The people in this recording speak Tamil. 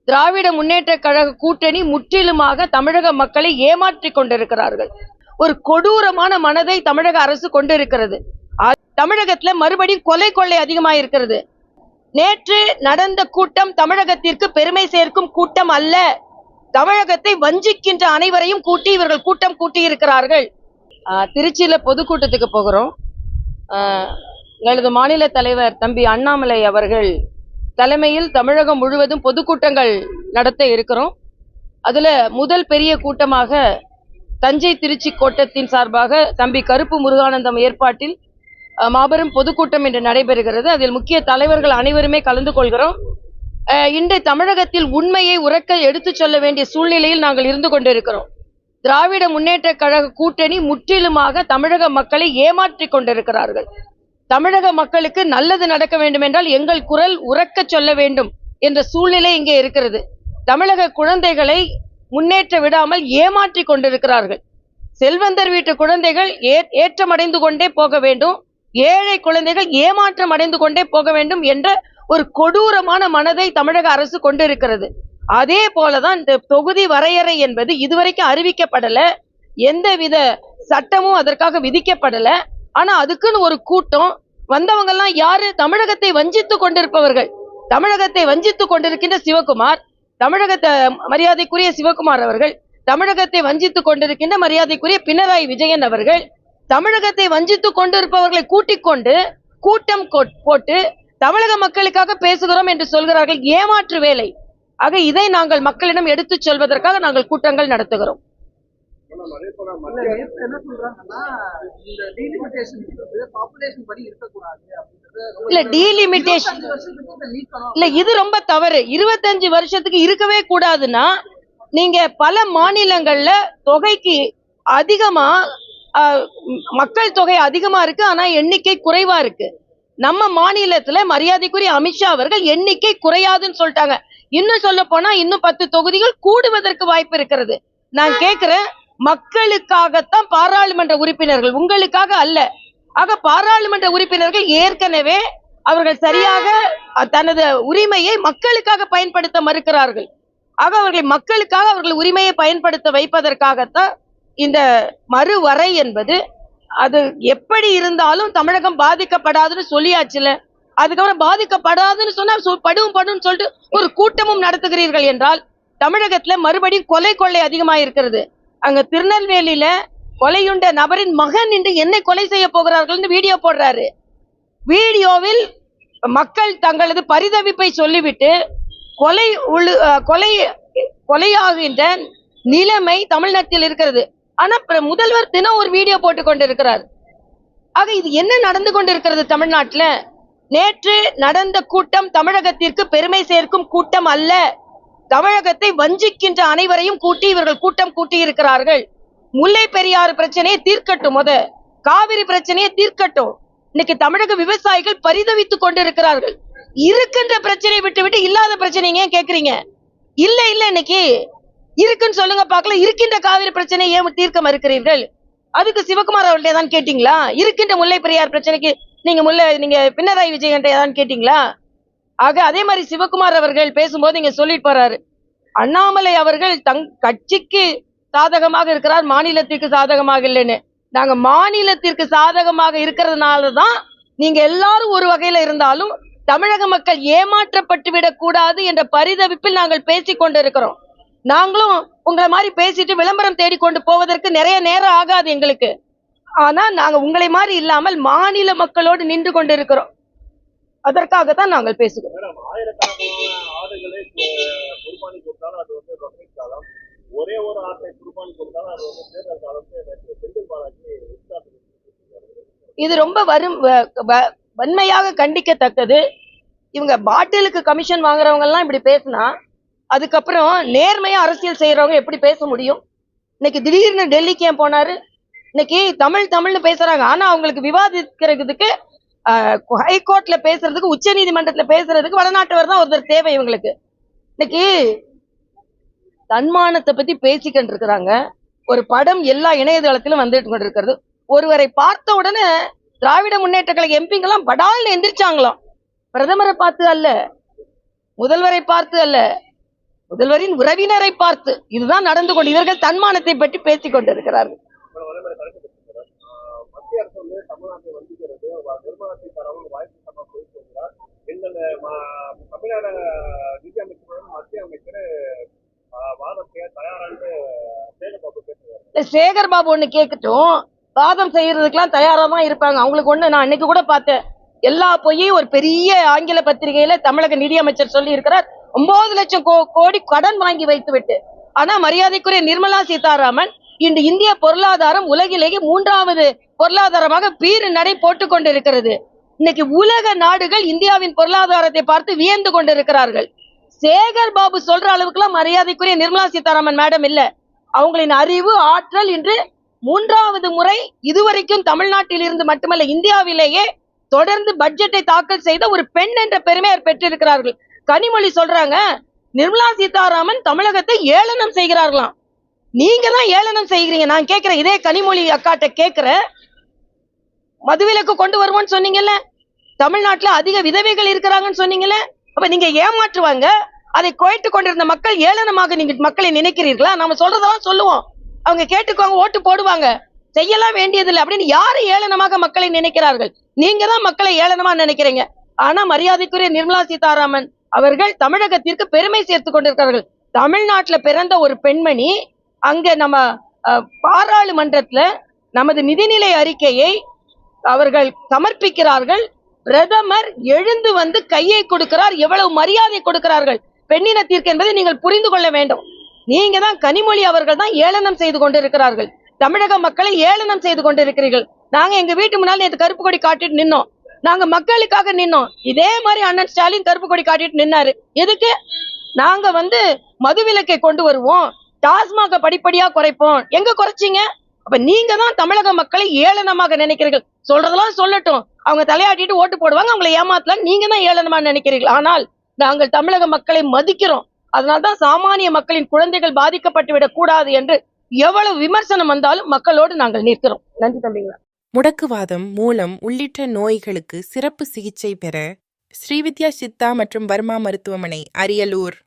திராவிட முன்னேற்ற கழக கூட்டணி முற்றிலுமாக தமிழக மக்களை ஏமாற்றிக் கொண்டிருக்கிறார்கள். ஒரு கொடூரமான மனதை தமிழக அரசு கொண்டிருக்கிறது. தமிழகத்துல மறுபடியும் கொலை கொள்ளை அதிகமாயிருக்கிறது. நேற்று நடந்த கூட்டம் தமிழகத்திற்கு பெருமை சேர்க்கும் கூட்டம் அல்ல. தமிழகத்தை வஞ்சிக்கின்ற அனைவரையும் கூட்டி இவர்கள் கூட்டம் கூட்டி இருக்கிறார்கள். திருச்சியில பொதுக்கூட்டத்துக்கு போகிறோம். எங்களது மாநில தலைவர் தம்பி அண்ணாமலை அவர்கள் தலைமையில் தமிழகம் முழுவதும் பொதுக்கூட்டங்கள் நடத்த இருக்கிறோம். அதுல முதல் பெரிய கூட்டமாக தஞ்சை திருச்சி கோட்டத்தின் சார்பாக தம்பி கருப்பு முருகானந்தம் ஏற்பாட்டில் மாபெரும் பொதுக்கூட்டம் இன்று நடைபெறுகிறது. அதில் முக்கிய தலைவர்கள் அனைவருமே கலந்து கொள்கிறோம். இன்று தமிழகத்தில் உண்மையை உரக்க எடுத்துச் சொல்ல வேண்டிய சூழ்நிலையில் நாங்கள் இருந்து கொண்டிருக்கிறோம். திராவிட முன்னேற்ற கழக கூட்டணி முற்றிலுமாக தமிழக மக்களை ஏமாற்றிக் கொண்டிருக்கிறார்கள். தமிழக மக்களுக்கு நல்லது நடக்க வேண்டும் என்றால் எங்கள் குரல் உரக்க சொல்ல வேண்டும் என்ற சூழ்நிலை இங்கே இருக்கிறது. தமிழக குழந்தைகளை முன்னேற்ற விடாமல் ஏமாற்றி கொண்டிருக்கிறார்கள். செல்வந்தர் வீட்டு குழந்தைகள் ஏற்றமடைந்து கொண்டே போக வேண்டும், ஏழை குழந்தைகள் ஏமாற்றம் அடைந்து கொண்டே போக வேண்டும் என்ற ஒரு கொடூரமான மனதை தமிழக அரசு கொண்டிருக்கிறது. அதே போலதான் இந்த தொகுதி வரையறை என்பது இதுவரைக்கும் அறிவிக்கப்படல, எந்தவித சட்டமும் அதற்காக விதிக்கப்படல. ஆனா அதுக்குன்னு ஒரு கூட்டம் வந்தவங்க எல்லாம் யாரு? தமிழகத்தை வஞ்சித்து கொண்டிருப்பவர்கள். தமிழகத்தை வஞ்சித்து கொண்டிருக்கின்ற சிவகுமார், தமிழகத்தை மரியாதைக்குரிய சிவகுமார் அவர்கள், தமிழகத்தை வஞ்சித்து கொண்டிருக்கின்ற மரியாதைக்குரிய பினராயி விஜயன் அவர்கள், தமிழகத்தை வஞ்சித்து கொண்டிருப்பவர்களை கூட்டிக் கொண்டு கூட்டம் போட்டு தமிழக மக்களுக்காக பேசுகிறோம் என்று சொல்கிறார்கள். ஏமாற்று வேலை. ஆக இதை நாங்கள் மக்களிடம் எடுத்துச் சொல்வதற்காக நாங்கள் கூட்டங்கள் நடத்துகிறோம். இல்ல டீலிமிட்டேஷன் இல்ல, இது ரொம்ப தவறு. 25 வருஷத்துக்கு இருக்கவே கூடாதுன்னா நீங்க பல மாநிலங்கள்ல தொகைக்கு அதிகமா மக்கள் தொகை அதிகமா இருக்கு, ஆனா எண்ணிக்கை குறைவா இருக்கு. நம்ம மாநிலத்துல மரியாதைக்குரிய அமித்ஷா அவர்கள் எண்ணிக்கை குறையாதுன்னு சொல்லிட்டாங்க. இன்னும் சொல்ல போனா இன்னும் 10 தொகுதிகள் கூடுவதற்கு வாய்ப்பு இருக்கிறது. நான் கேட்கிறேன், மக்களுக்காகத்தான் பாராளுமன்ற உறுப்பினர்கள், உங்களுக்காக அல்ல. ஆக பாராளுமன்ற உறுப்பினர்கள் ஏற்கனவே அவர்கள் சரியாக தனது உரிமையை மக்களுக்காக பயன்படுத்த மறுக்கிறார்கள். ஆக அவர்கள் மக்களுக்காக அவர்கள் உரிமையை பயன்படுத்த வைப்பதற்காகத்தான் இந்த மறுவரை என்பது. அது எப்படி இருந்தாலும் தமிழகம் பாதிக்கப்படாதுன்னு சொல்லியாச்சுல, அதுக்கப்புறம் பாதிக்கப்படாதுன்னு சொன்னா படும் சொல்லிட்டு ஒரு கூட்டமும் நடத்துகிறீர்கள் என்றால் தமிழகத்துல மறுபடியும் கொலை கொள்ளை அதிகமாயிருக்கிறது. அங்க திருநெல்வேலியில கொலையுண்ட நபரின் மகன் இன்று என்னை கொலை செய்ய போகிறார்கள் வீடியோ போடுறாரு. வீடியோவில் மக்கள் தங்களது பரிதவிப்பை சொல்லிவிட்டு கொலையாகின்ற நிலைமை தமிழ்நாட்டில் இருக்கிறது. ஆனா முதல்வர் தினம் ஒரு வீடியோ போட்டு கொண்டிருக்கிறார். ஆக இது என்ன நடந்து கொண்டிருக்கிறது தமிழ்நாட்டுல? நேற்று நடந்த கூட்டம் தமிழகத்திற்கு பெருமை சேர்க்கும் கூட்டம் அல்ல. தமிழகத்தை வஞ்சிக்கின்ற அனைவரையும் கூட்டி இவர்கள் கூட்டம் கூட்டி இருக்கிறார்கள். முல்லை பெரியாறு பிரச்சனையை தீர்க்கட்டும், காவிரி பிரச்சனையை தீர்க்கட்டும். இன்னைக்கு தமிழக விவசாயிகள் பரிதவித்துக் கொண்டிருக்கிறார்கள். இருக்கின்ற பிரச்சனையை விட்டு இல்லாத பிரச்சனைங்க கேக்குறீங்க. இல்ல இன்னைக்கு இருக்குன்னு சொல்லுங்க பாக்கலாம். இருக்கின்ற காவிரி பிரச்சனையை ஏன் தீர்க்க மறுக்கிறீர்கள்? அதுக்கு சிவகுமார் அவர்களே தான் கேட்டீங்களா? இருக்கின்ற முல்லை பெரியார் பிரச்சனைக்கு நீங்க பினராயி விஜயன் தான் கேட்டீங்களா? ஆக அதே மாதிரி சிவகுமார் அவர்கள் பேசும்போது நீங்க சொல்லிட்டு போறாரு, அண்ணாமலை அவர்கள் கட்சிக்கு சாதகமாக இருக்கிறார், மாநிலத்திற்கு சாதகமாக இல்லைன்னு. நாங்க மாநிலத்திற்கு சாதகமாக இருக்கிறதுனாலதான் நீங்க எல்லாரும் ஒரு வகையில இருந்தாலும் தமிழக மக்கள் ஏமாற்றப்பட்டு விடக் கூடாது என்ற பரிதவிப்பில் நாங்கள் பேசிக் கொண்டிருக்கிறோம். நாங்களும் உங்களை மாதிரி பேசிட்டு விளம்பரம் தேடிக்கொண்டு போவதற்கு நிறைய நேரம் ஆகாது எங்களுக்கு. ஆனா நாங்க உங்களை மாதிரி இல்லாமல் மாநில மக்களோடு நின்று கொண்டிருக்கிறோம். அதற்காகத்தான் நாங்கள் பேசுகிறோம். இது ரொம்ப வன்மையாக கண்டிக்கத்தக்கது. இவங்க பாட்டிலுக்கு கமிஷன் வாங்குறவங்க எல்லாம் இப்படி பேசினா அதுக்கப்புறம் நேர்மையா அரசியல் செய்யறவங்க எப்படி பேச முடியும்? இன்னைக்கு திடீர்னு டெல்லிக்கு ஏன் போனாரு? இன்னைக்கு தமிழ்னு பேசுறாங்க. ஆனா அவங்களுக்கு விவாதிக்கிறதுக்கு ஹைகோர்ட்ல பேசுறதுக்கு, உச்ச நீதிமன்றத்துல பேசுறதுக்கு வடநாட்டவர் தான் ஒருத்தர் தேவை இவங்களுக்கு. இன்னைக்கு தன்மானத்தை பத்தி பேசிக்கிட்டு இருக்கிறாங்க. ஒரு படம் எல்லா இணையதளத்திலும் வந்துட்டு கொண்டிருக்கிறது. ஒருவரை பார்த்த உடனே திராவிட முன்னேற்ற கழக எம்பிங்கெல்லாம் படால்னு எந்திரிச்சாங்களாம். பிரதமரை பார்த்து அல்ல, முதல்வரை பார்த்து அல்ல, முதல்வரின் உறவினரை பார்த்து இதுதான் நடந்து கொண்டு இவர்கள் தன்மானத்தை பற்றி பேசிக் கொண்டிருக்கிறார்கள். மத்திய அரசு வந்து தமிழ்நாட்டை வந்திக்கிறது நிர்மலா சீதாராமன் வாய்ப்பு சம்பா போயிட்டு வருகிறார். எங்கள் தமிழ்நாடு நிதி அமைச்சருடன் மத்திய அமைச்சர் வாதம் செய்ய தயாரான்னு சேகர்பாபு பேசுகிறார். சேகர்பாபு ஒண்ணு கேட்கட்டும், வாதம் செய்யறதுக்கெல்லாம் தயாரா தான் இருப்பாங்க. அவங்களுக்கு ஒண்ணு நான் அன்னைக்கு கூட பார்த்தேன், எல்லா பொய்யும் ஒரு பெரிய ஆங்கில பத்திரிகையில தமிழக நிதியமைச்சர் சொல்லி இருக்கிறார், 9 லட்சம் கோடி கடன் வாங்கி வைத்து விட்டு. ஆனா மரியாதைக்குரிய நிர்மலா சீதாராமன் இன்று இந்திய பொருளாதாரம் உலகிலேயே 3வது பொருளாதாரமாக பீறு நடை போட்டுக் கொண்டிருக்கிறது. இன்னைக்கு உலக நாடுகள் இந்தியாவின் பொருளாதாரத்தை பார்த்து வியந்து கொண்டிருக்கிறார்கள். சேகர் பாபு சொல்ற அளவுக்குலாம் மரியாதைக்குரிய நிர்மலா சீதாராமன் மேடம் இல்ல. அவங்களின் அறிவு ஆற்றல் இன்று 3வது முறை இதுவரைக்கும் தமிழ்நாட்டில் இருந்து மட்டுமல்ல இந்தியாவிலேயே தொடர்ந்து பட்ஜெட்டை தாக்கல் செய்த ஒரு பெண் என்ற பெருமையை பெற்றிருக்கிறார்கள். கனிமொழி சொல்றாங்க, நிர்மலா சீதாராமன் தமிழகத்தை ஏளனம் செய்கிறார்களாம். நீங்க தான் ஏளனம் செய்கிறீங்க. நான் கேட்கிறேன், இதே கனிமொழி அக்காட்ட கேட்கிறேன், மதுவிலக்கு கொண்டு வருவோம்னு சொன்னீங்கல்ல, தமிழ்நாட்டுல அதிக விதவைகள் இருக்கிறாங்கன்னு சொன்னீங்கல்ல, அப்ப நீங்க ஏமாற்றுவாங்க, அதை கோயிட்டு கொண்டிருந்த மக்கள் ஏளனமாக நீங்க மக்களை நினைக்கிறீர்களா? நாம சொல்றதெல்லாம் சொல்லுவோம், அவங்க கேட்டுக்குவாங்க, ஓட்டு போடுவாங்க, செய்யலாம் வேண்டியதில்லை அப்படின்னு யாரு ஏளனமாக மக்களை நினைக்கிறார்கள்? நீங்க தான் மக்களை ஏளனமா நினைக்கிறீங்க. ஆனா மரியாதைக்குரிய நிர்மலா சீதாராமன் அவர்கள் தமிழகத்திற்கு பெருமை சேர்த்து கொண்டிருக்கிறார்கள். தமிழ்நாட்டுல பிறந்த ஒரு பெண்மணி அங்க நம்ம பாராளுமன்றத்துல நமது நிதிநிலை அறிக்கையை அவர்கள் சமர்ப்பிக்கிறார்கள். பிரதமர் எழுந்து வந்து கையை கொடுக்கிறார். எவ்வளவு மரியாதை கொடுக்கிறார்கள் பெண்ணினத்திற்கு என்பதை நீங்கள் புரிந்து கொள்ள வேண்டும். நீங்க தான் கனிமொழி அவர்கள் தான் ஏளனம் செய்து கொண்டிருக்கிறார்கள். தமிழக மக்களை ஏளனம் செய்து கொண்டிருக்கிறீர்கள். நாங்க எங்க வீட்டு முன்னால நேற்று கருப்பு கொடி காட்டிட்டு நின்னோம். நாங்க மக்களுக்காக நின்னோம். இதே மாதிரி அண்ணன் ஸ்டாலின் கருப்பு கொடி காட்டிட்டு நின்னாரு. எதுக்கு? நாங்க வந்து மதுவிலக்கை கொண்டு வருவோம், டாஸ்மாக படிப்படியா குறைப்போம். எங்க குறைச்சிங்க? அப்ப நீங்க தான் தமிழக மக்களை ஏளனமாக நினைக்கிறீர்கள். சொல்றதெல்லாம் சொல்லட்டும், அவங்க தலையாட்டிட்டு ஓட்டு போடுவாங்க, அவங்களை ஏமாத்தலாம். நீங்க தான் ஏளனமா நினைக்கிறீர்கள். ஆனால் நாங்கள் தமிழக மக்களை மதிக்கிறோம். அதனால்தான் சாமானிய மக்களின் குழந்தைகள் பாதிக்கப்பட்டு விடக் கூடாது என்று எவ்வளவு விமர்சனம் வந்தாலும் மக்களோடு நாங்கள் நிற்கிறோம். நன்றி தம்பிங்களா. முடக்குவாதம், மூலம் உள்ளிட்ட நோய்களுக்கு சிறப்பு சிகிச்சை பெற ஸ்ரீவித்யா சித்தா மற்றும் வர்மா மருத்துவமனை, அரியலூர்.